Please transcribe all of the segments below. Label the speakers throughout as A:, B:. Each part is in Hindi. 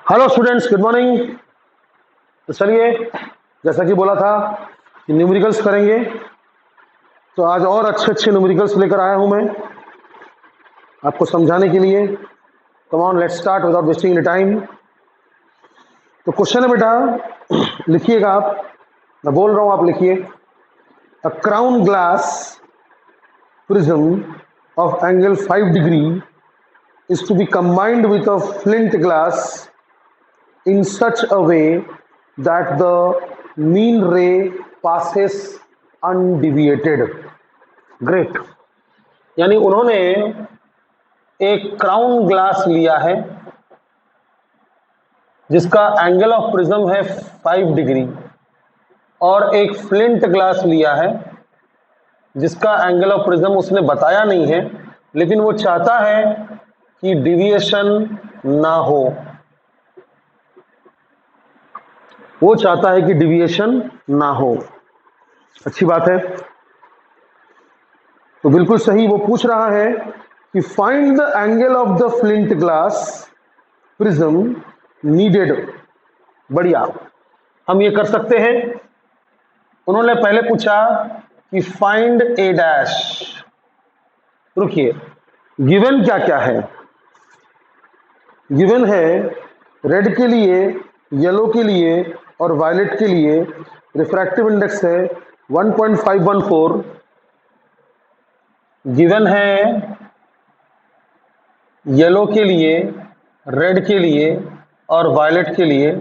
A: Hello students, good morning. तो चलिए, जैसा कि बोला था कि न्यूमेरिकल्स करेंगे, तो आज और अच्छे अच्छे न्यूमेरिकल्स लेकर आया हूं मैं आपको समझाने के लिए। Come on, let's start without wasting any time. तो क्वेश्चन है बेटा, लिखिएगा आप, मैं बोल रहा हूं आप लिखिए। A crown glass prism of angle 5 degree is to be combined with a flint glass in such a way that the mean ray passes undeviated. Great. यानी उन्होंने एक क्राउन ग्लास लिया है जिसका एंगल ऑफ प्रिज्म है 5 डिग्री, और एक फ्लिंट ग्लास लिया है जिसका एंगल ऑफ प्रिज्म उसने बताया नहीं है, लेकिन वो चाहता है कि डिविएशन ना हो। वो चाहता है कि डिविएशन ना हो। अच्छी बात है। तो बिल्कुल सही, वो पूछ रहा है कि find the angle of the flint glass prism needed. बढ़िया, हम ये कर सकते हैं। उन्होंने पहले पूछा कि फाइंड ए डैश। रुकिए, गिवन क्या क्या है? गिवन है रेड के लिए, येलो के लिए और वायलेट के लिए रिफ्रैक्टिव इंडेक्स है 1.514। गिवन है येलो के लिए, रेड के लिए और वायलेट के लिए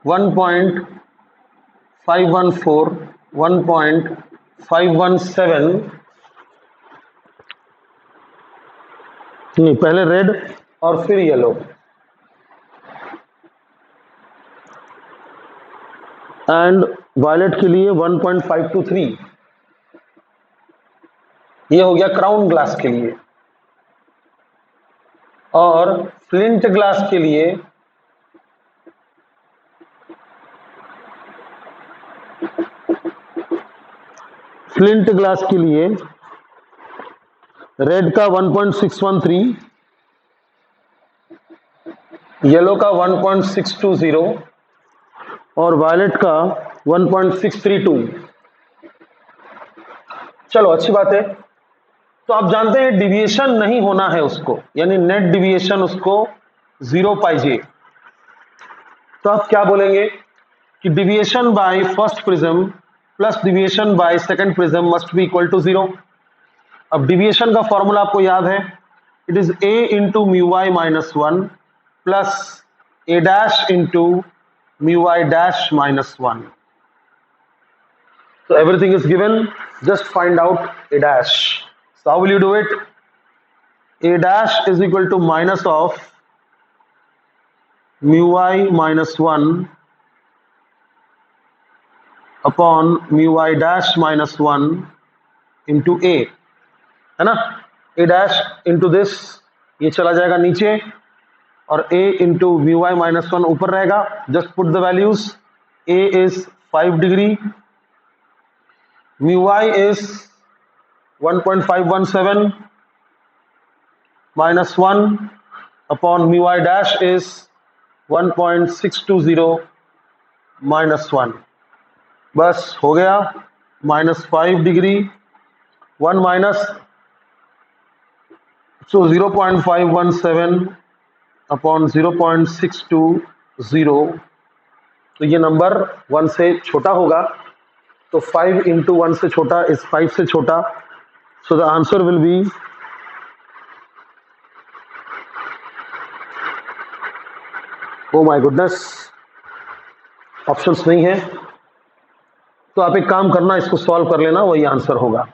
A: 1.514, 1.517। नहीं, पहले रेड और फिर येलो। एंड वायलेट के लिए 1.523। ये हो गया क्राउन ग्लास के लिए। और फ्लिंट ग्लास के लिए रेड का 1.613, येलो का 1.620 और वायलेट का 1.632। चलो, अच्छी बात है। तो आप जानते हैं डिविएशन नहीं होना है उसको, यानी नेट डिविएशन उसको 0 पाइजे। तो आप क्या बोलेंगे कि deviation by first prism plus deviation by second prism must be equal to 0। अब डिविएशन का फॉर्मूला आपको याद है, it is a into mu Y minus 1 plus a dash into mu Y dash minus 1। So everything is given, just find out a dash. So how will you do it? A dash is equal to minus of mu I minus 1 upon mu I dash minus 1 into A, है ना? A dash into this, ये चला जाएगा नीचे, और A into mu I minus 1 ऊपर रहेगा। Just put the values. A is 5 degree, mu I is 1.517 minus 1 upon mu I dash is 1.620 minus 1। बस हो गया। -5 डिग्री 1 माइनस, सो 0.517 अपॉन 0.620। तो ये नंबर 1 से छोटा होगा, तो 5 इंटू 1 से छोटा इज 5 से छोटा। So the answer will be oh my goodness, options नहीं है। तो आप एक काम करना, इसको सॉल्व कर लेना, वही आंसर होगा।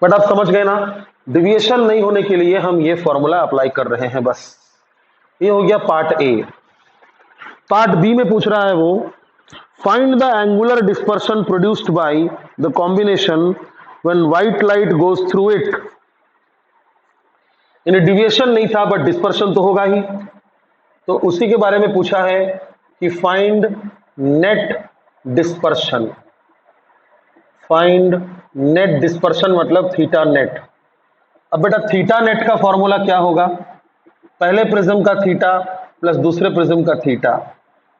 A: बट आप समझ गए ना, डिविएशन नहीं होने के लिए हम ये फॉर्मूला अप्लाई कर रहे हैं बस। ये हो गया पार्ट ए। पार्ट बी में पूछ रहा है वो, find the angular dispersion produced by the combination when white light goes through it. यानी डिविएशन नहीं था बट डिस्पर्शन तो होगा ही, तो उसी के बारे में पूछा है कि find net dispersion. Find net dispersion मतलब थीटा नेट। अब बेटा थीटा नेट का फॉर्मूला क्या होगा? पहले प्रिज्म का थीटा प्लस दूसरे प्रिज्म का थीटा।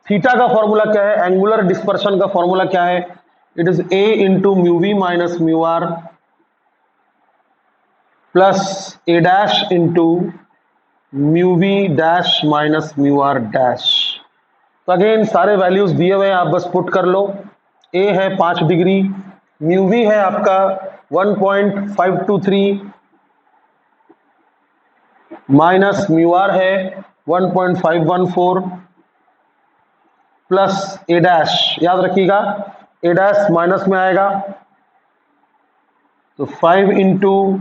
A: थीटा का फॉर्मूला क्या है, एंगुलर डिस्पर्शन का फॉर्मूला क्या है, it is A into mu V minus mu R plus A dash into mu V dash minus mu R dash. तो अगेन सारे वैल्यूज दिए हुए हैं, आप बस पुट कर लो। ए है 5 डिग्री, म्यू वी है आपका 1.523 माइनस म्यू आर है 1.514 प्लस ए डैश, याद रखिएगा ए डैश माइनस में आएगा, तो 5 इंटू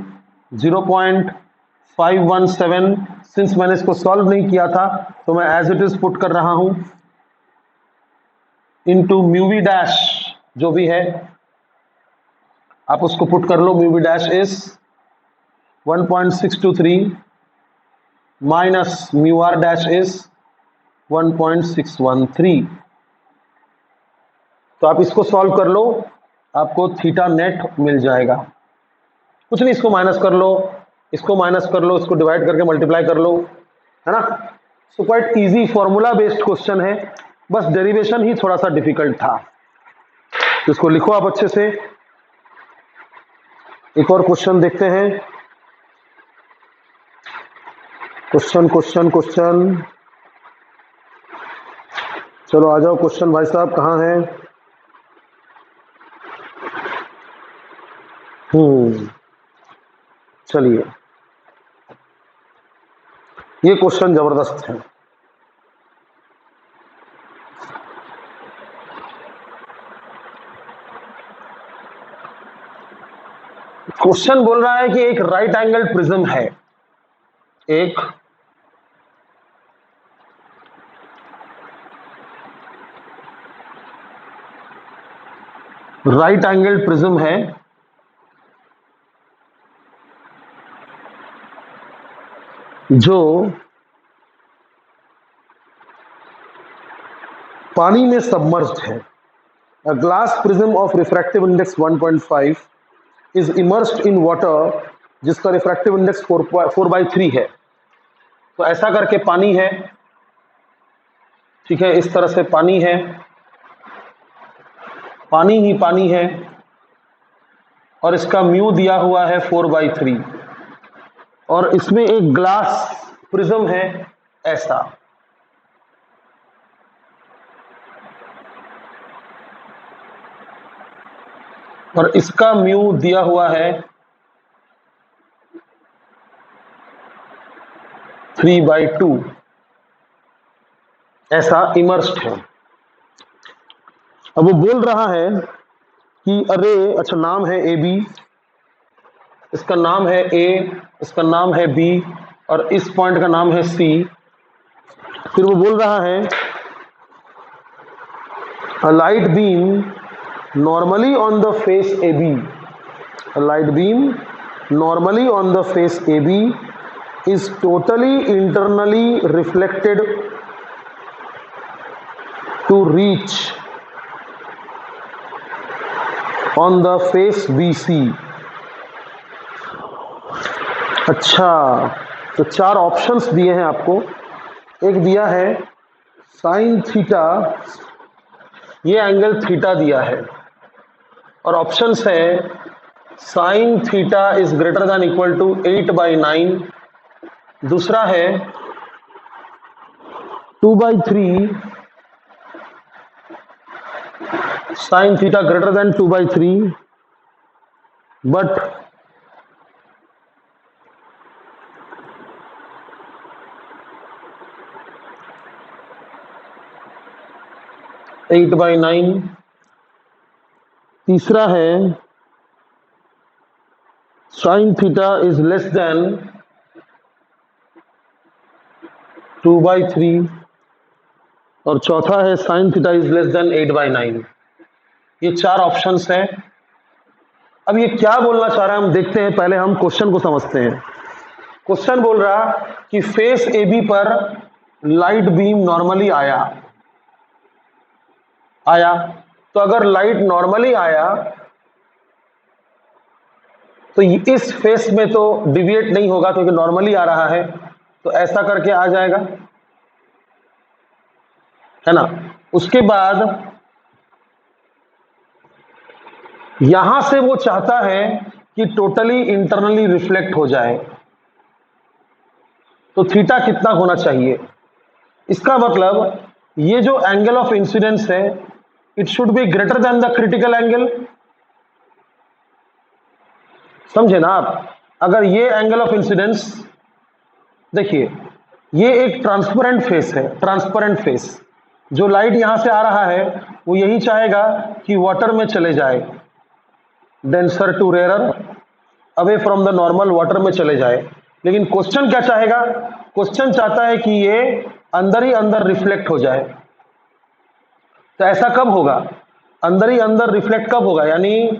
A: 0.517। सिंस मैंने इसको सॉल्व नहीं किया था तो मैं एज इट इज पुट कर रहा हूं, इंटू म्यू वी डैश जो भी है आप उसको पुट कर लो, mu V dash is 1.623 minus mu R dash is 1.613। तो आप इसको सॉल्व कर लो, आपको थीटा नेट मिल जाएगा। कुछ नहीं, इसको माइनस कर लो, इसको माइनस कर लो, इसको डिवाइड करके मल्टीप्लाई कर लो, है ना। So quite easy formula based question है, बस डेरिवेशन ही थोड़ा सा डिफिकल्ट था, तो इसको लिखो आप अच्छे से। एक और क्वेश्चन देखते हैं, क्वेश्चन क्वेश्चन क्वेश्चन, चलो आ जाओ क्वेश्चन भाई साहब, कहाँ हैं? चलिए, ये क्वेश्चन जबरदस्त है। क्वेश्चन बोल रहा है कि एक राइट एंगल प्रिज्म है, एक राइट एंगल प्रिज्म है जो पानी में सबमर्ज्ड है। A glass prism of refractive index 1.5 is immersed in water जिसका रिफ्रैक्टिव इंडेक्स 4/3 है। तो ऐसा करके पानी है, ठीक है, इस तरह से पानी है, पानी ही पानी है, और इसका म्यू दिया हुआ है 4/3, और इसमें एक ग्लास प्रिज्म है ऐसा। और इसका म्यू दिया हुआ है 3/2, ऐसा इमर्स्ड है। अब वो बोल रहा है कि अरे अच्छा, नाम है ए बी, इसका नाम है ए, इसका नाम है बी, और इस पॉइंट का नाम है सी। फिर वो बोल रहा है a light beam normally on the face AB, a light beam normally on the face AB is totally internally reflected to reach on the face BC। अच्छा, तो 4 ऑप्शंस दिए हैं आपको। एक दिया है साइन थीटा, ये एंगल थीटा दिया है, और ऑप्शंस है sine theta is greater than equal to 8/9, दूसरा है 2/3, sine theta greater than 2/3 but 8/9, तीसरा है sine theta is less than 2/3, और चौथा है sine theta is less than 8/9। ये 4 ऑप्शंस हैं। अब ये क्या बोलना चाह रहा है हम देखते हैं, पहले हम क्वेश्चन को समझते हैं। क्वेश्चन बोल रहा कि फेस ए बी पर लाइट बीम नॉर्मली आया, तो अगर लाइट नॉर्मली आया तो इस फेस में तो डिविएट नहीं होगा क्योंकि नॉर्मली आ रहा है, तो ऐसा करके आ जाएगा, है ना। उसके बाद यहां से वो चाहता है कि टोटली इंटरनली रिफ्लेक्ट हो जाए, तो थीटा कितना होना चाहिए। इसका मतलब ये जो एंगल ऑफ इंसिडेंस है it should be greater then the critical angle. समझे ना आप। अगर ये एंगल ऑफ इंसिडेंस, देखिए ये एक ट्रांसपेरेंट फेस है, ट्रांसपेरेंट फेस, जो लाइट यहां से आ रहा है वो यही चाहेगा कि वाटर में चले जाए, denser to rarer, away from the normal, water में चले जाए। लेकिन क्वेश्चन क्या चाहेगा, क्वेश्चन चाहता है कि ये अंदर ही अंदर रिफ्लेक्ट हो जाए। तो ऐसा कब होगा, अंदर ही अंदर रिफ्लेक्ट कब होगा, यानी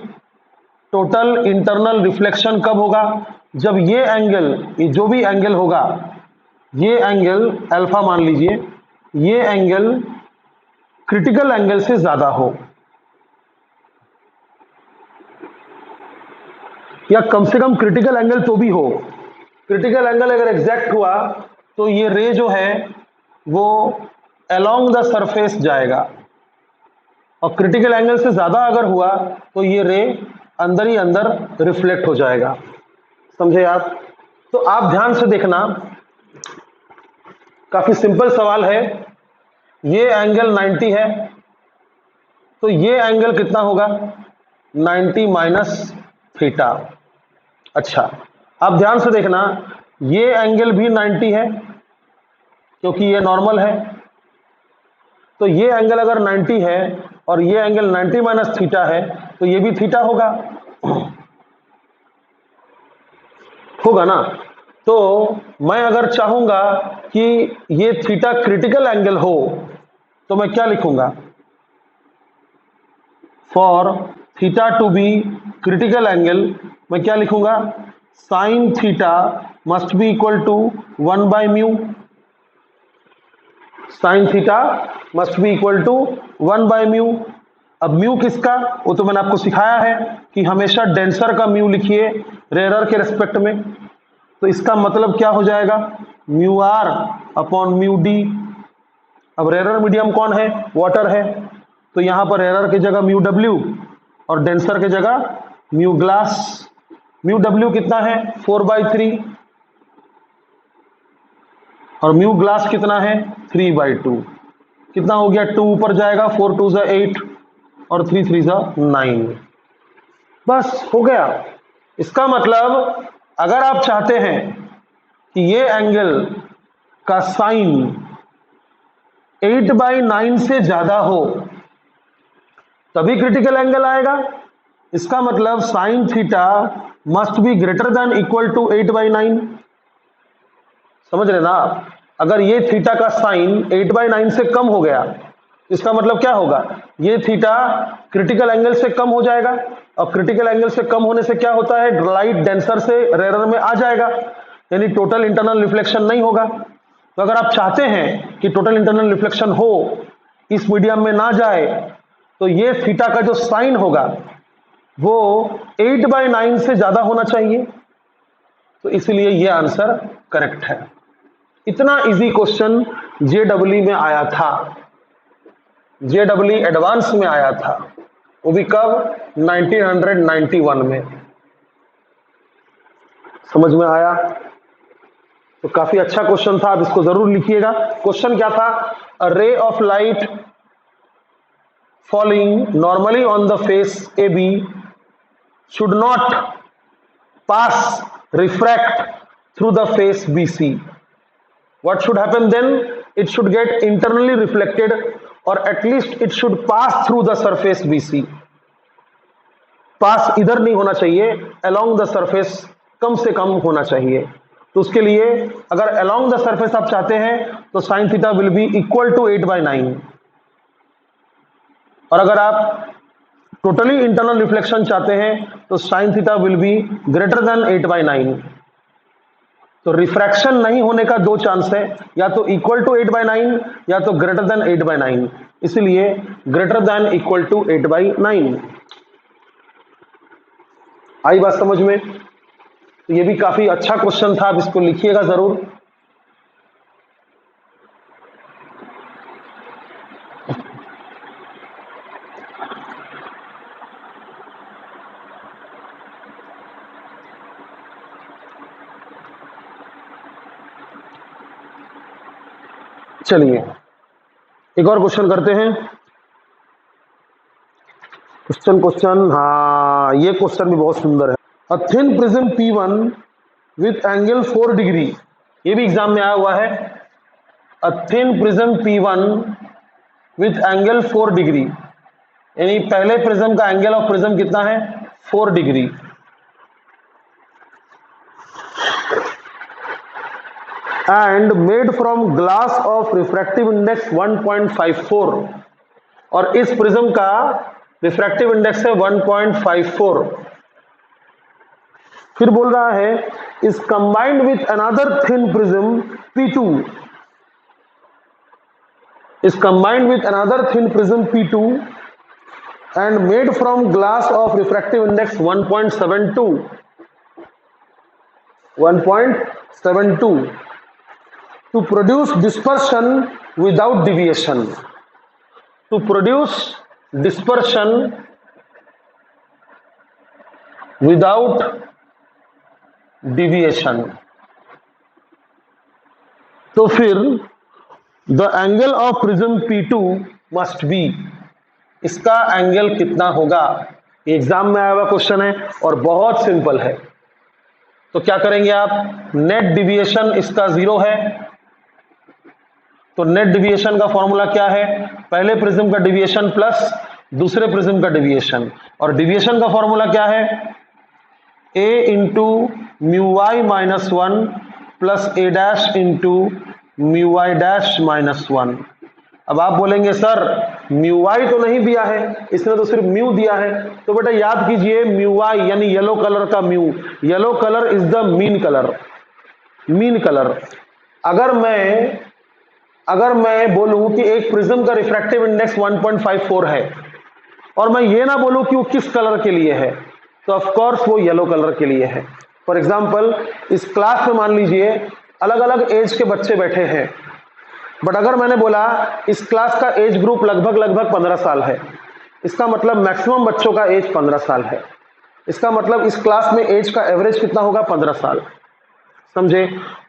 A: टोटल इंटरनल रिफ्लेक्शन कब होगा, जब ये एंगल, ये जो भी एंगल होगा, ये एंगल अल्फा मान लीजिए, ये एंगल क्रिटिकल एंगल से ज्यादा हो, या कम से कम क्रिटिकल एंगल तो भी हो। क्रिटिकल एंगल अगर एग्जैक्ट हुआ तो ये रे जो है वो अलोंग द सरफेस जाएगा, और क्रिटिकल एंगल से ज्यादा अगर हुआ तो ये रे अंदर ही अंदर रिफ्लेक्ट हो जाएगा। समझे आप। तो आप ध्यान से देखना, काफी सिंपल सवाल है। ये एंगल 90 है, तो ये एंगल कितना होगा, 90 माइनस थीटा। अच्छा, आप ध्यान से देखना, ये एंगल भी 90 है क्योंकि ये नॉर्मल है, तो ये एंगल अगर 90 है और ये एंगल 90 माइनस थीटा है तो ये भी थीटा होगा, होगा ना। तो मैं अगर चाहूंगा कि ये थीटा क्रिटिकल एंगल हो तो मैं क्या लिखूंगा, for theta to be critical angle मैं क्या लिखूंगा, sine theta must be equal to 1 by mu, sine theta must be equal to 1 by mu. अब म्यू किसका, वो तो मैंने आपको सिखाया है कि हमेशा डेंसर का म्यू लिखिए रेयरर के रेस्पेक्ट में। तो इसका मतलब क्या हो जाएगा, mu R upon mu D. अब रेयरर मीडियम कौन है, वाटर है, तो यहां पर रेयरर की जगह म्यू डब्ल्यू और डेंसर की जगह म्यू ग्लास। म्यू डब्ल्यू कितना है, 4/3, और म्यू ग्लास कितना है, 3/2। कितना हो गया, 2 ऊपर जाएगा, 4 2 ज़ा 8 और 3 3 ज़ा 9, बस हो गया। इसका मतलब अगर आप चाहते हैं कि ये एंगल का साइन 8/9 से ज्यादा हो तभी क्रिटिकल एंगल आएगा। इसका मतलब sine theta must be greater than equal to 8/9। समझ रहे ना आप। अगर ये थीटा का साइन 8/9 से कम हो गया, इसका मतलब क्या होगा, ये थीटा क्रिटिकल एंगल से कम हो जाएगा, और क्रिटिकल एंगल से कम होने से क्या होता है, लाइट डेंसर से रेयरर में आ जाएगा, यानी टोटल इंटरनल रिफ्लेक्शन नहीं होगा। तो अगर आप चाहते हैं कि टोटल इंटरनल रिफ्लेक्शन हो, इस मीडियम में ना जाए, तो ये थीटा का जो साइन होगा वो 8/9 से ज्यादा होना चाहिए। तो इसलिए ये आंसर करेक्ट है। इतना इजी क्वेश्चन जेडब्ल्यू में आया था, जेडब्ल्यू एडवांस में आया था, वो भी कब, 1991 में। समझ में आया। तो काफी अच्छा क्वेश्चन था, आप इसको जरूर लिखिएगा। क्वेश्चन क्या था, a ray of light falling normally on the face A B should not pass refract through the face B C. What should happen then? It should get internally reflected, or at least it should pass through the surface BC. पास इधर नहीं होना चाहिए, along the surface कम से कम होना चाहिए। तो उसके लिए अगर along the surface आप चाहते हैं तो sin theta will be equal to 8/9, और अगर आप टोटली इंटरनल रिफ्लेक्शन चाहते हैं तो sin theta will be greater than 8/9। तो रिफ्रैक्शन नहीं होने का दो चांस है, या तो इक्वल टू 8/9 या तो ग्रेटर देन 8/9, इसलिए ग्रेटर देन इक्वल टू 8/9। आई बात समझ में। तो ये भी काफी अच्छा क्वेश्चन था, आप इसको लिखिएगा जरूर। चलिए एक और क्वेश्चन करते हैं। क्वेश्चन, हाँ ये क्वेश्चन भी बहुत सुंदर है। A thin prism P1 with angle 4 degree, ये भी एग्जाम में आया हुआ है। A thin prism P1 with angle 4 degree, यानी पहले प्रिज्म का एंगल ऑफ प्रिज्म कितना है, 4 degree. And made from glass of refractive index 1.54, और इस प्रिज्म का रिफ्रैक्टिव इंडेक्स है 1.54। फिर बोल रहा है is combined with another thin prism P2, is combined with another thin prism P2 and made from glass of refractive index 1.72 to produce dispersion without deviation, to produce dispersion without deviation। तो फिर the angle of prism P2 must be, इसका एंगल कितना होगा। एग्जाम में आया हुआ क्वेश्चन है और बहुत सिंपल है। तो क्या करेंगे आप, नेट डिविएशन इसका 0 है, तो नेट डिविएशन का फॉर्मूला क्या है, पहले प्रिज्म का डिविएशन प्लस दूसरे प्रिज्म का डिविएशन, और डिविएशन का फॉर्मूला क्या है, a into mu Y minus 1 plus a dash into mu Y dash minus 1। अब आप बोलेंगे सर म्यू वाई तो नहीं दिया है, इसने तो सिर्फ म्यू दिया है। तो बेटा याद कीजिए म्यू वाई यानी येलो कलर का mu, yellow colour is the mean colour, mean colour. अगर मैं बोलूं कि एक प्रिज्म का रिफ्रैक्टिव इंडेक्स 1.54 है और मैं ये ना बोलूं कि वो किस कलर के लिए है, तो ऑफ कोर्स वो येलो कलर के लिए है। फॉर एग्जांपल इस क्लास में मान लीजिए अलग अलग एज के बच्चे बैठे हैं, बट अगर मैंने बोला इस क्लास का एज ग्रुप लगभग 15 साल है, इसका मतलब मैक्सिमम बच्चों का एज 15 साल है, इसका मतलब इस क्लास में एज का एवरेज कितना होगा, 15 साल। समझे।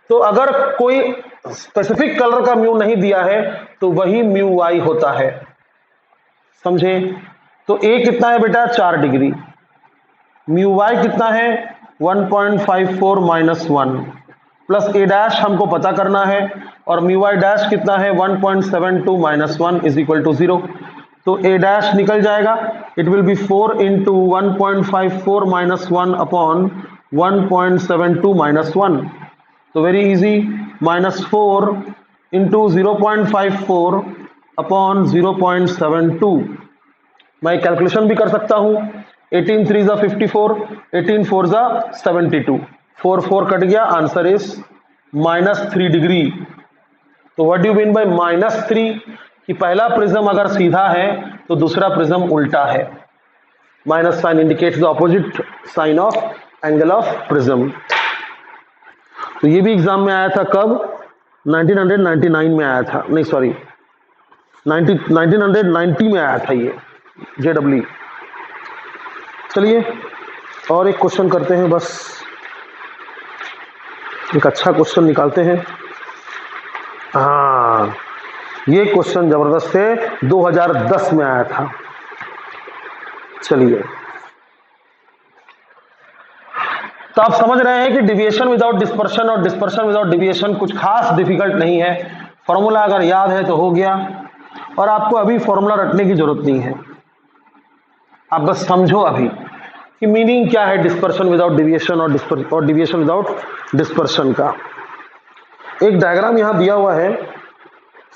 A: तो अगर कोई स्पेसिफिक कलर का म्यू नहीं दिया है तो वही म्यू वाई होता है। समझे। तो ए कितना है बेटा, 4 डिग्री, म्यू वाई कितना है 1.54 माइनस 1 प्लस ए डैश हमको पता करना है, और म्यू वाई डैश कितना है 1.72 माइनस 1 इज इक्वल टू 0। तो ए डैश निकल जाएगा, it will be 4 into 1.54 minus 1 upon 1.72 minus 1। तो very easy, minus 4 into 0.54 upon 0.72। मैं कैलकुलेशन भी कर सकता हूं, 18 3 जा 54, 18 4 जा 72, 4 4 कट गया, आंसर इज -3 डिग्री। तो what do you mean by -3, कि पहला प्रिज्म अगर सीधा है तो दूसरा प्रिज्म उल्टा है। Minus sine indicates the opposite sine of angle of prism. तो ये भी एग्जाम में आया था, कब, 1999 में आया था, नहीं सॉरी 1990 में आया था ये JEE। चलिए और एक क्वेश्चन करते हैं, बस एक अच्छा क्वेश्चन निकालते हैं। हाँ ये क्वेश्चन जबरदस्त है, 2010 में आया था। चलिए तो आप समझ रहे हैं कि डिविएशन विदाउट डिस्पर्शन और डिस्पर्शन विदाउट डिविएशन कुछ खास डिफिकल्ट नहीं है। फॉर्मूला अगर याद है तो हो गया, और आपको अभी फॉर्मूला रटने की जरूरत नहीं है, आप बस समझो अभी कि मीनिंग क्या है डिस्पर्शन विदाउट डिविएशन और डिविएशन विदाउट डिस्पर्शन का। एक डायग्राम यहां दिया हुआ है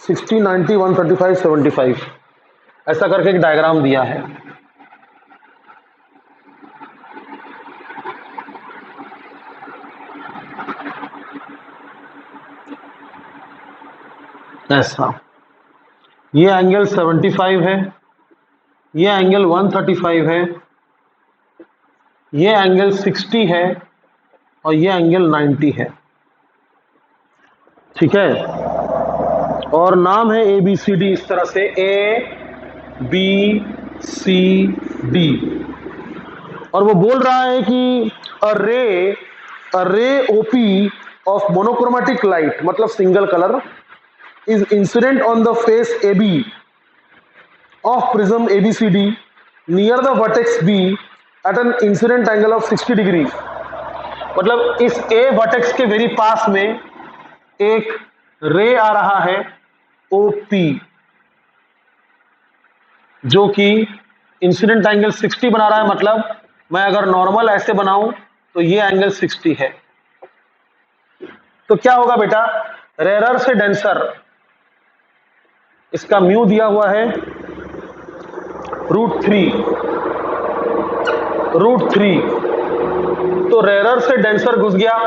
A: 60 90 135 75, ऐसा करके एक डायग्राम दिया है। ऐसा, ये एंगल 75 है, ये एंगल 135 है, ये एंगल 60 है, और ये एंगल 90 है। ठीक है, और नाम है ABCD, इस तरह से ABCD। और वो बोल रहा है कि अ रे OP ऑफ मोनोक्रोमेटिक लाइट, मतलब single colour, is incident on the face AB of prism ABCD near the vertex B at an incident angle of 60 degree. मतलब इस A वर्टेक्स के वेरी पास में एक रे आ रहा है OP जो कि इंसिडेंट एंगल 60 बना रहा है। मतलब मैं अगर नॉर्मल ऐसे बनाऊं तो ये एंगल 60 है। तो क्या होगा बेटा, रेरर से डेंसर, इसका म्यू दिया हुआ है √3। तो रेरर से डेंसर घुस गया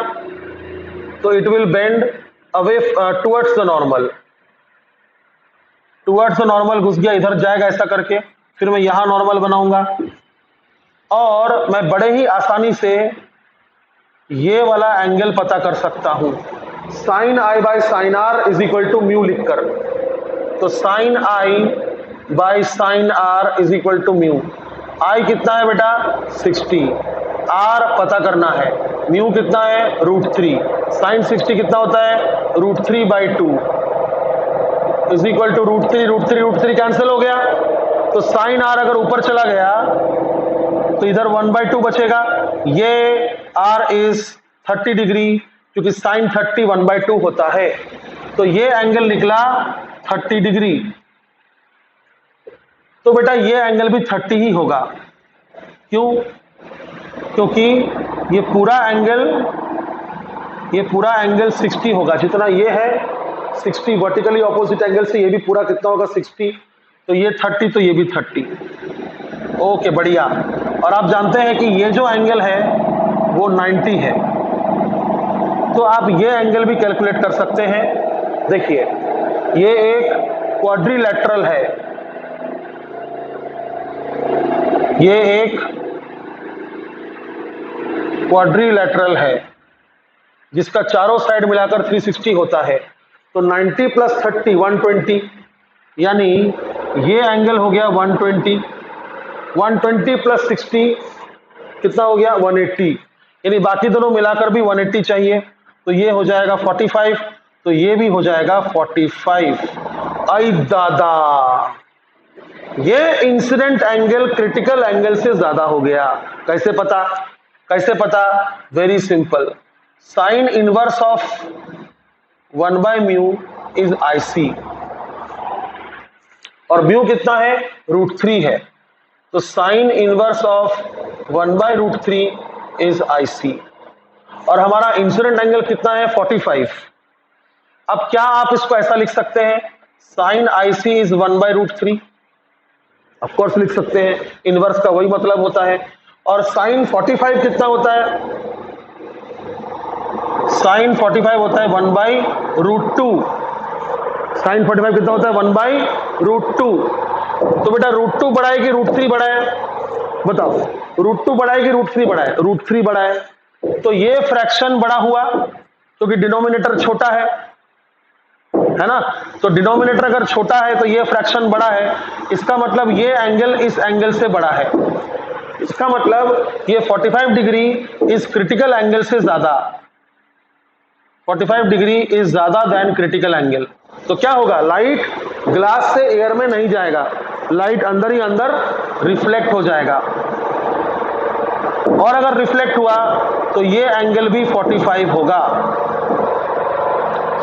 A: तो it will bend away towards the normal, घुस गया, इधर जाएगा ऐसा करके। फिर मैं यहां नॉर्मल बनाऊंगा और मैं बड़े ही आसानी से ये वाला एंगल पता कर सकता हूं sine i by sine r is equal to mu लिखकर। तो sine i by sine r is equal to mu. I कितना है बेटा 60, आर पता करना है, म्यू कितना है √3, साइन 60 कितना होता है √3/2 इज इक्वल टू √3 कैंसिल हो गया। तो साइन आर अगर ऊपर चला गया तो इधर 1/2 बचेगा। ये आर इज 30 डिग्री, क्योंकि साइन 30 1/2 होता है। तो ये एंगल निकला 30 डिग्री। तो बेटा ये एंगल भी 30 ही होगा। क्यों? क्योंकि ये पूरा एंगल 60 होगा, जितना ये है 60 वर्टिकली ऑपोजिट एंगल से, ये भी पूरा कितना होगा 60। तो ये 30 तो ये भी 30। ओके बढ़िया। और आप जानते हैं कि ये जो एंगल है वो 90 है। तो आप ये एंगल भी कैलकुलेट कर सकते हैं। देखिए ये एक क्वाड्रिलैटरल है, ये एक क्वाड्रिलैटरल है जिसका चारों साइड मिलाकर 360 होता है। तो 90 + 30 120, यानी ये एंगल हो गया 120, 120 + 60 कितना हो गया 180, यानी बाकी दोनों मिलाकर भी 180 चाहिए। तो ये हो जाएगा 45, तो ये भी हो जाएगा 45। आई दादा, ये इंसिडेंट एंगल क्रिटिकल एंगल से ज्यादा हो गया। कैसे पता? Very simple, sine inverse of 1/μ is IC और म्यू कितना है √3 है। तो sine inverse of 1/√3 is IC और हमारा इंसिडेंट एंगल कितना है 45। अब क्या आप इसको ऐसा लिख सकते हैं, sine IC is 1/√3? Of course लिख सकते हैं, इनवर्स का वही मतलब होता है। और साइन 45 कितना होता है? साइन 45 होता है 1/√2। साइन 45 कितना होता है 1/√2। तो बेटा √2 बड़ा है कि √3 बड़ा है? बताओ, √2 बड़ा है कि √3 बड़ा है? √3 बड़ा है। तो ये फ्रैक्शन बड़ा हुआ क्योंकि डिनोमिनेटर छोटा है ना। तो डिनोमिनेटर अगर छोटा है तो ये फ्रैक्शन बड़ा है। इसका मतलब ये एंगल इस एंगल से बड़ा है। इसका मतलब ये 45 डिग्री इस क्रिटिकल एंगल से ज्यादा, 45 डिग्री इज ज्यादा देन क्रिटिकल एंगल। तो क्या होगा, लाइट ग्लास से एयर में नहीं जाएगा, लाइट अंदर ही अंदर रिफ्लेक्ट हो जाएगा। और अगर रिफ्लेक्ट हुआ तो ये एंगल भी 45 होगा।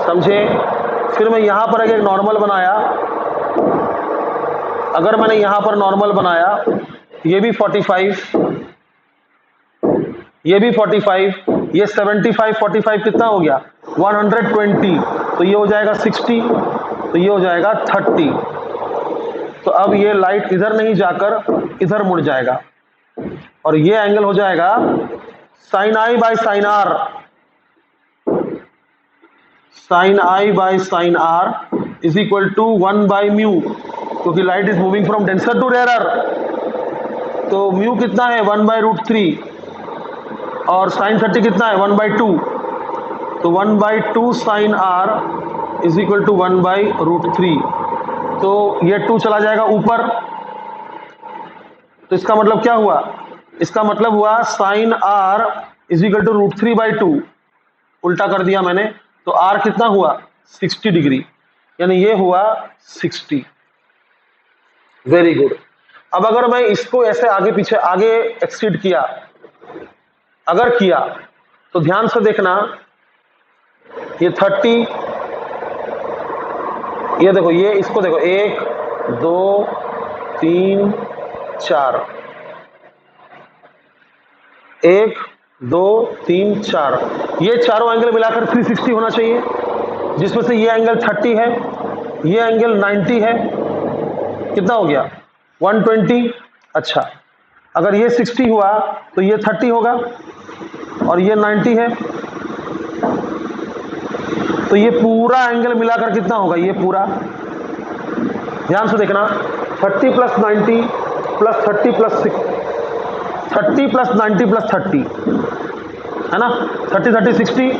A: समझे? फिर मैं यहां पर अगर नॉर्मल बनाया, अगर मैंने यहां पर नॉर्मल बनाया, ये भी 45, ये भी 45, ये 75 45 कितना हो गया 120। तो ये हो जाएगा 60, तो ये हो जाएगा 30। तो अब ये लाइट इधर नहीं जाकर इधर मुड़ जाएगा और ये एंगल हो जाएगा sine i by sine r, sine i by sine r is equal to 1/μ, क्योंकि light is moving from denser to rarer. तो म्यू कितना है 1/√3 और साइन 30 कितना है 1/2। तो 1/2 sine r is equal to 1/√3। तो ये 2 चला जाएगा ऊपर। तो इसका मतलब क्या हुआ, इसका मतलब हुआ sine r is equal to √3/2, उल्टा कर दिया मैंने। तो आर कितना हुआ 60 डिग्री, यानी ये हुआ 60। Very good. अब अगर मैं इसको ऐसे आगे पीछे आगे एक्सीड किया, अगर किया तो ध्यान से देखना, ये 30, ये देखो, ये इसको देखो, 1 2 3 4, 1 2 3 4, ये चारों एंगल मिलाकर 360 होना चाहिए, जिसमें से ये एंगल 30 है, ये एंगल 90 है। कितना हो गया? 120। अच्छा, अगर ये 60 हुआ तो ये 30 होगा और ये 90 है, तो ये पूरा एंगल मिलाकर कितना होगा? ये पूरा, ध्यान से देखना, 30 plus 90 plus 30 plus 6, 30 plus 90 plus 30 है ना, 30 30 60,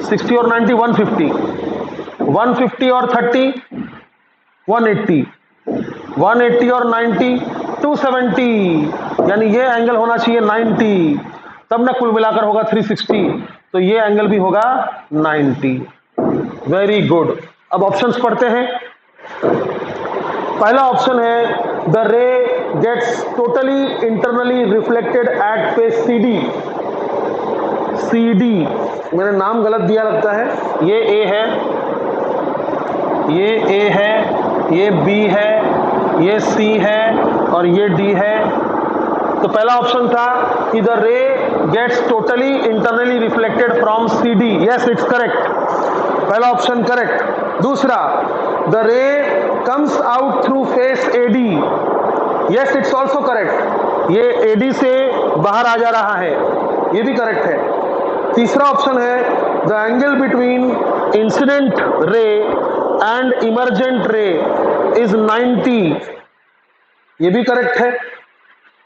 A: 60 और 90 150, 150 और 30 180, 180 और 90 270, यानी ये एंगल होना चाहिए 90, तब ना कुल मिलाकर होगा 360, तो ये एंगल भी होगा 90। Very good. अब ऑप्शंस पढ़ते हैं। पहला ऑप्शन है the ray gets totally internally reflected at face CD। CD मैंने नाम गलत दिया लगता है, ये A है, ये A है, ये B है, ये C है और ये D है। तो पहला ऑप्शन था कि the ray gets totally internally reflected from CD। Yes, it's correct, पहला ऑप्शन करेक्ट। दूसरा, the ray comes out through face AD। Yes, it's also correct, ये AD से बाहर आ जा रहा है, ये भी करेक्ट है। तीसरा ऑप्शन है the angle between incident ray and emergent रे इज 90, ये भी करेक्ट है।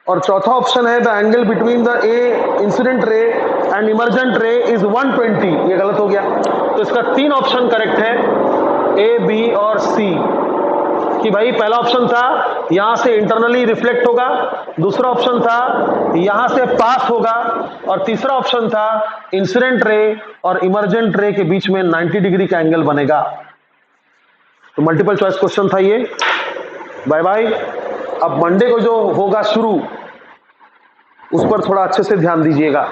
A: और चौथा ऑप्शन है the angle between the incident ray and emergent रे इज 120, ये गलत हो गया। तो इसका 3 ऑप्शन करेक्ट है, A, B और C, कि भाई पहला ऑप्शन था यहां से इंटरनली रिफ्लेक्ट होगा, दूसरा ऑप्शन था यहां से पास होगा, और तीसरा ऑप्शन था इंसिडेंट रे और इमर्जेंट रे के बीच में 90 डिग्री का एंगल बनेगा। तो मल्टीपल चॉइस क्वेश्चन था ये। Bye bye. अब मंडे को जो होगा शुरू, उस पर थोड़ा अच्छे से ध्यान दीजिएगा।